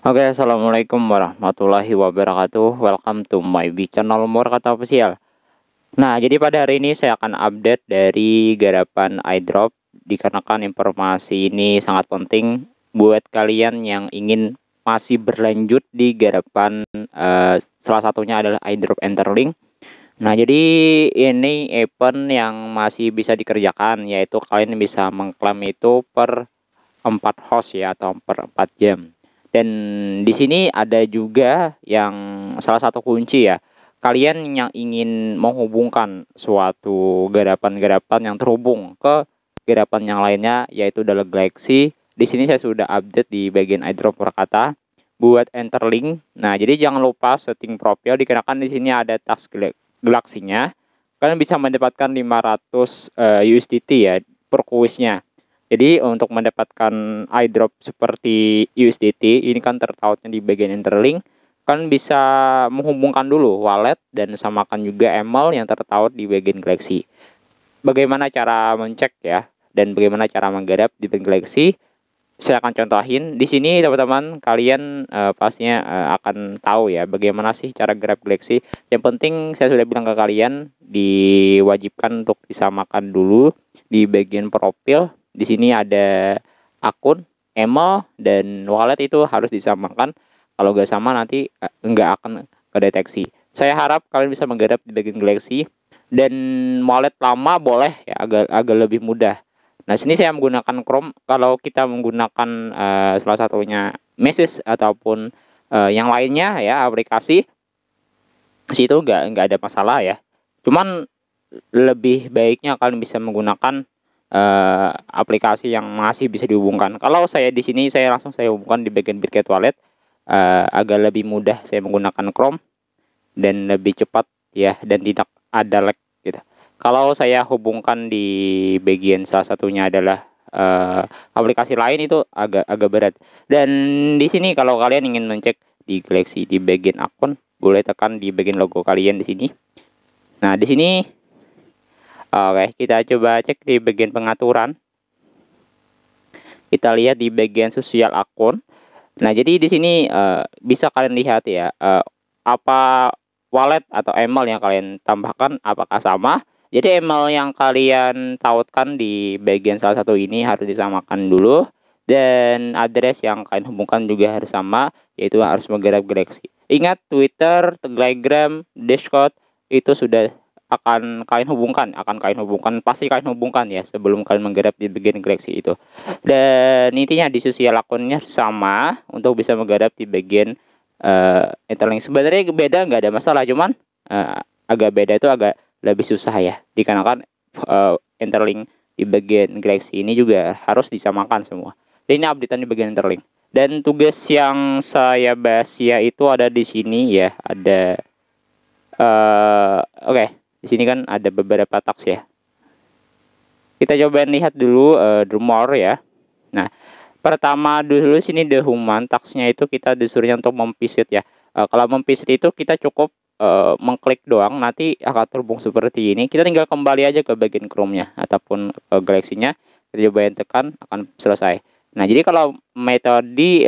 Oke, assalamualaikum warahmatullahi wabarakatuh. Welcome to my channel Kata Official. Nah, jadi pada hari ini saya akan update dari garapan iDrop, dikarenakan informasi ini sangat penting buat kalian yang ingin masih berlanjut di garapan. Salah satunya adalah iDrop Enterlink. Nah, jadi ini event yang masih bisa dikerjakan, yaitu kalian bisa mengklaim itu per 4 host ya, atau per 4 jam. Dan di sini ada juga yang salah satu kunci ya. Kalian yang ingin menghubungkan suatu garapan-garapan yang terhubung ke garapan yang lainnya, yaitu adalah Galaxy. Di sini saya sudah update di bagian iDrop Perkata buat Enterlink. Nah, jadi jangan lupa setting profil, dikarenakan di sini ada task Galaxy-nya. Kalian bisa mendapatkan 500 USDT ya per kuisnya. Jadi untuk mendapatkan iDrop seperti USDT, ini kan tertautnya di bagian Interlink, kan bisa menghubungkan dulu wallet dan samakan juga email yang tertaut di bagian Galaxy. Bagaimana cara mencek ya, dan bagaimana cara menggarap di bagian Galaxy? Saya akan contohin di sini, teman-teman. Kalian pastinya akan tahu ya bagaimana sih cara garap Galaxy. Yang penting saya sudah bilang ke kalian, diwajibkan untuk disamakan dulu di bagian profil. Di sini ada akun, email, dan wallet itu harus disamakan. Kalau nggak sama nanti nggak akan kedeteksi. Saya harap kalian bisa menggarap di bagian Galaxy, dan wallet lama boleh ya, agak lebih mudah. Nah, sini saya menggunakan Chrome. Kalau kita menggunakan salah satunya Message ataupun yang lainnya ya, aplikasi, situ nggak ada masalah ya. Cuman lebih baiknya kalian bisa menggunakan aplikasi yang masih bisa dihubungkan. Kalau saya di sini saya langsung saya hubungkan di bagian Bitget Wallet, agak lebih mudah saya menggunakan Chrome dan lebih cepat ya, dan tidak ada lag gitu. Kalau saya hubungkan di bagian salah satunya adalah aplikasi lain, itu agak berat. Dan di sini kalau kalian ingin mencek di Galaxy di bagian akun, boleh tekan di bagian logo kalian di sini. Nah, di sini oke, kita coba cek di bagian pengaturan. Kita lihat di bagian sosial akun. Nah, jadi di sini bisa kalian lihat ya, apa wallet atau email yang kalian tambahkan apakah sama. Jadi email yang kalian tautkan di bagian salah satu ini harus disamakan dulu, dan address yang kalian hubungkan juga harus sama, yaitu harus menggarap Galaxy. Ingat, Twitter, Telegram, Discord itu sudah akan kalian hubungkan, pasti kalian hubungkan ya sebelum kalian menggarap di bagian Galaxy itu. Dan intinya di sosial akunnya sama untuk bisa menggarap di bagian Interlink. Sebenarnya beda, nggak ada masalah, cuman agak beda itu agak lebih susah ya, dikarenakan Interlink di bagian Galaxy ini juga harus disamakan semua. Dan ini updatean di bagian Interlink. Dan tugas yang saya bahas ya itu ada di sini ya, ada oke. Di sini kan ada beberapa task ya. Kita coba lihat dulu the more ya. Nah, pertama dulu sini the human tasknya itu kita disuruhnya untuk memvisit ya. Kalau memvisit itu kita cukup mengklik doang, nanti akan terhubung seperti ini. Kita tinggal kembali aja ke bagian Chrome-nya ataupun Galaxy-nya. Kita coba tekan, akan selesai. Nah, jadi kalau metode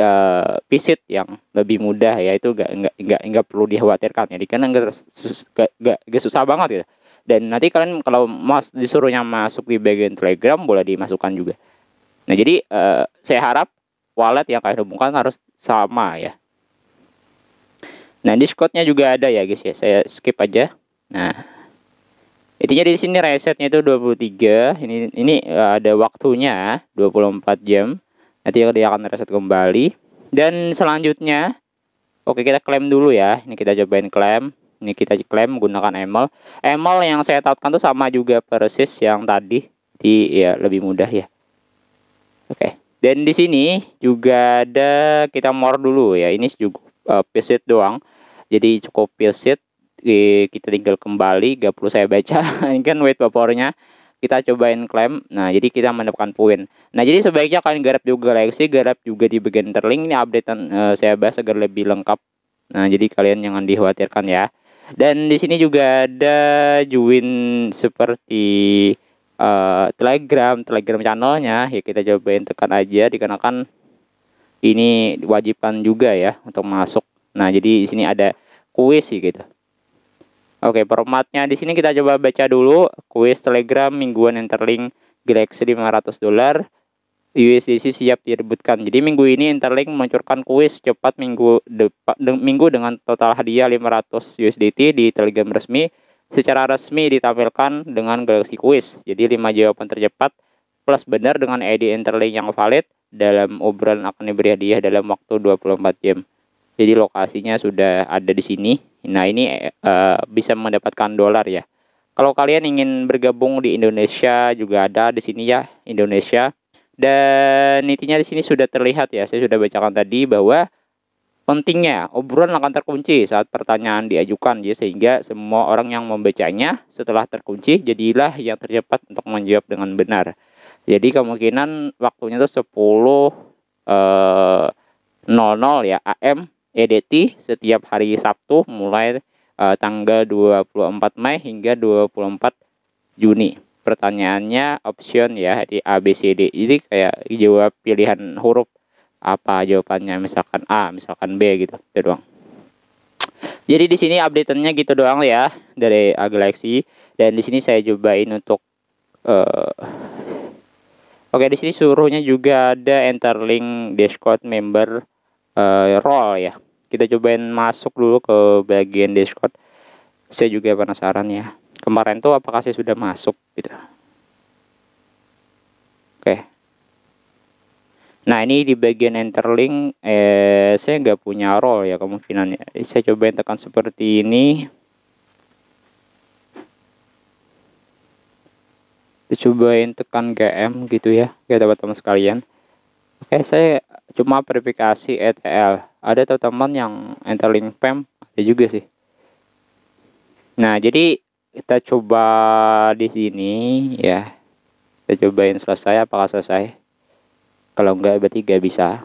visit yang lebih mudah ya, itu nggak perlu dikhawatirkan ya, karena nggak susah banget gitu. Dan nanti kalian kalau disuruhnya masuk di bagian Telegram, boleh dimasukkan juga. Nah, jadi saya harap wallet yang kalian hubungkan harus sama ya. Nah, Discord-nya juga ada ya guys ya. Saya skip aja. Nah, intinya di sini resetnya itu 23. Ini ada waktunya 24 jam. Nanti dia akan reset kembali. Dan selanjutnya, oke, kita klaim dulu ya. Ini kita cobain klaim. Ini kita klaim menggunakan email. Email yang saya tautkan tuh sama juga persis yang tadi. Jadi ya lebih mudah ya. Oke. Dan di sini juga ada, kita more dulu ya. Ini juga visit doang. Jadi cukup visit. Kita tinggal kembali, gak perlu saya baca. Ini kan wait vapornya. Kita cobain klaim. Nah, jadi kita mendapatkan poin. Nah, jadi sebaiknya kalian garap juga Galaxy, garap juga di bagian Interlink. Ini updatean saya bahas agar lebih lengkap. Nah, jadi kalian jangan dikhawatirkan ya. Dan di sini juga ada join seperti Telegram channelnya ya. Kita cobain tekan aja, dikarenakan ini diwajibkan juga ya untuk masuk. Nah, jadi di sini ada kuis sih gitu. Oke, formatnya di sini kita coba baca dulu. Kuis Telegram mingguan Interlink Galaxy $500. USDC siap direbutkan. Jadi minggu ini Interlink meluncurkan kuis cepat minggu dengan total hadiah 500 USDT di Telegram resmi. Secara resmi ditampilkan dengan Galaxy Quiz. Jadi 5 jawaban tercepat plus benar dengan ID Interlink yang valid dalam obrolan akan diberi hadiah dalam waktu 24 jam. Jadi lokasinya sudah ada di sini. Nah, ini bisa mendapatkan dolar ya. Kalau kalian ingin bergabung di Indonesia juga ada di sini ya, Indonesia. Dan intinya di sini sudah terlihat ya, saya sudah bacakan tadi bahwa pentingnya obrolan akan terkunci saat pertanyaan diajukan ya, sehingga semua orang yang membacanya setelah terkunci jadilah yang tercepat untuk menjawab dengan benar. Jadi kemungkinan waktunya itu 10.00 ya AM EDT setiap hari Sabtu mulai tanggal 24 Mei hingga 24 Juni. Pertanyaannya option ya di A B C D. Jadi kayak jawab pilihan huruf apa jawabannya, misalkan A, misalkan B gitu. Itu doang. Jadi di sini update-nya gitu doang ya dari Galaxy, dan di sini saya cobain untuk oke, di sini suruhnya juga ada Interlink Discord member role ya. Kita cobain masuk dulu ke bagian Discord. Saya juga penasaran ya. Kemarin tuh apakah saya sudah masuk gitu. Oke. Nah, ini di bagian Interlink saya nggak punya role ya kemungkinannya. Saya cobain tekan seperti ini. Cobain tekan GM gitu ya, teman-teman sekalian. Oke, saya cuma verifikasi ETL. Ada teman-teman yang Interlink PEM, ada juga sih. Nah, jadi kita coba di sini ya. Kita cobain selesai, apakah selesai? Kalau enggak berarti nggak bisa.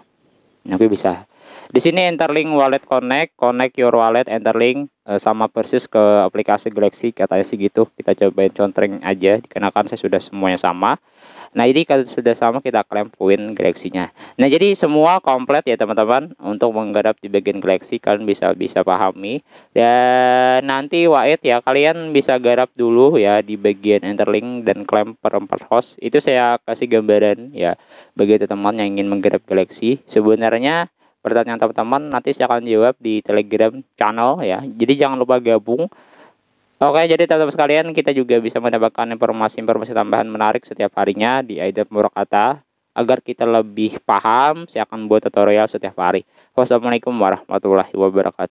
Tapi bisa. Di sini Interlink Wallet connect your wallet Interlink sama persis ke aplikasi Galaxy, katanya sih gitu. Kita cobain contreng aja, dikarenakan saya sudah semuanya sama. Nah, jadi kalau sudah sama kita klaim poin Galaxy-nya. Nah, jadi semua komplit ya teman-teman. Untuk menggarap di bagian Galaxy kalian bisa pahami. Dan nanti wait ya, kalian bisa garap dulu ya di bagian Interlink dan klaim per 4 host. Itu saya kasih gambaran ya bagi teman-teman yang ingin menggarap Galaxy. Sebenarnya pertanyaan teman-teman nanti saya akan jawab di Telegram channel ya. Jadi jangan lupa gabung. Oke, jadi teman-teman sekalian, kita juga bisa mendapatkan informasi-informasi tambahan menarik setiap harinya di Aidrap Murokata. Agar kita lebih paham, saya akan buat tutorial setiap hari. Wassalamualaikum warahmatullahi wabarakatuh.